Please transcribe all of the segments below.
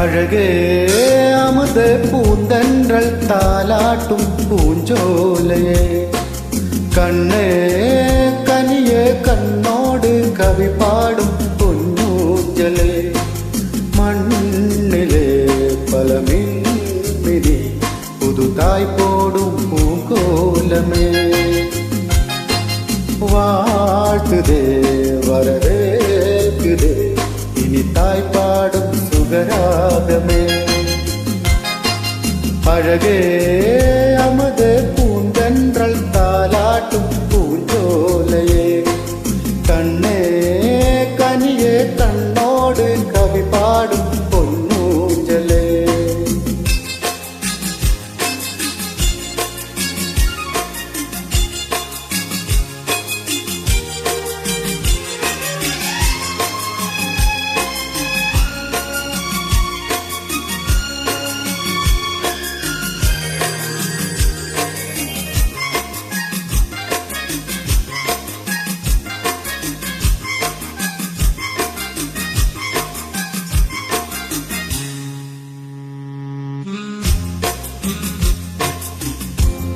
அழகே அமுத பூந்தன்றல் தாலாட்டும் பூஞ்சோலையே கண்ணே கனியே கண்ணோடு கவி பாடும் பொன்னூஞ்சலே மண்ணிலே பல மின்மினி புது தாய் போடும் பூங்கோலமே வாழ்த்துதே வரவேற்குதே இனி தாய் பாடும் சுகராகமே அழகே அமுத பூந்தன்றல் தாலாட்டும் பூஞ்சோலையே கண்ணே கனியே கண்ணோடு கவி பாடும் பொன்னூஞ்சலே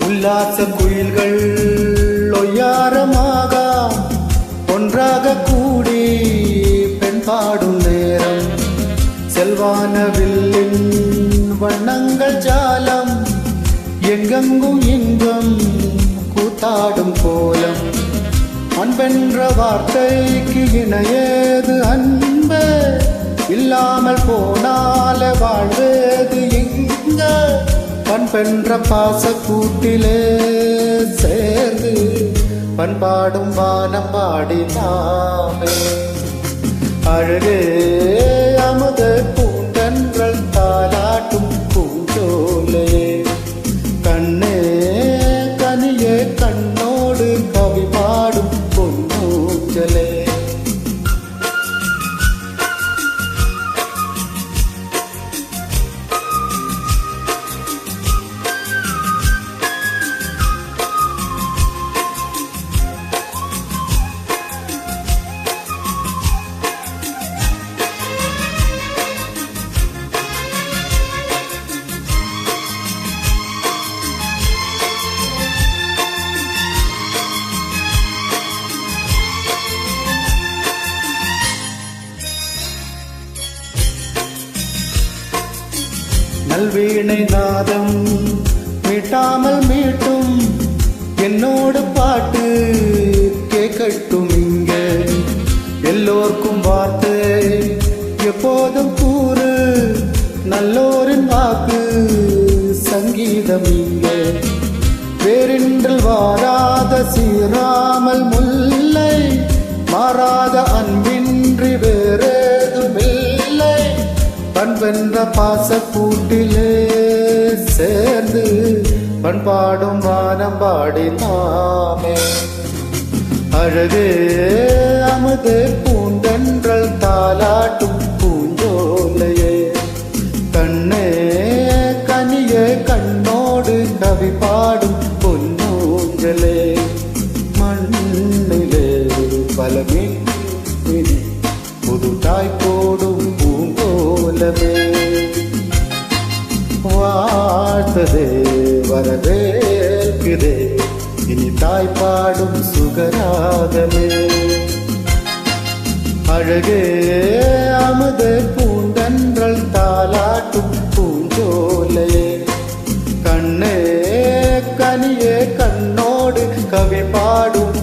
உல்லாச குயில்கள் ஒய்யாரமாக ஒன்றாக கூடி பெண் பாடும் நேரம் செல்வான வில்லின் வண்ணங்கள் ஜாலம் எங்கெங்கும் இன்பம் கூத்தாடும் கோலம் அன்பென்ற வார்த்தைக்கு இணையேது அன்பு இல்லாமல் போனால வாழ்வேது இங்க பண்பென்ற பாச கூட்டிலே சேர்ந்து பண்பாடும் வானம் பாடினாமே அழகே அமுத பூந்தன்றல் தாலாட்டும் பூஞ்சோலையே கண்ணே கனியே கண்ணோடு கவி பாடும் பொன்னூஞ்சலே நல்வீணை நாதம் மீட்டாமல் மீட்டும் என்னோடு பாட்டு கேட்கட்டும் இங்க எல்லோர்க்கும் வார்த்தை எப்போதும் கூறு நல்லோரின் வாக்கு சங்கீதம் இங்க வேறின்றல் வாராத சீராமல் முல்லை மாறாத அன்பின்றி வேறேதுமில்லை பண்பென்ற பாச கூட்டிலே சேர்ந்து பண்பாடும் வானம் பாடினாமே அழகே அமுத பூந்தன்றல் தாலாட்டும் பூஞ்சோலையே கண்ணே கனியே கண்ணோடு கவி பாடும் பொன்னூஞ்சலே மண்ணிலே பல மின்மினி புது தாய் போடும் வாழ்த்ததே வரவேற்குதே இனி தாய் பாடும் சுகராகமே அழகே அமுத பூந்தன்றல் தாலாட்டும் பூஞ்சோலையே கண்ணே கனியே கண்ணோடு கவி பாடும்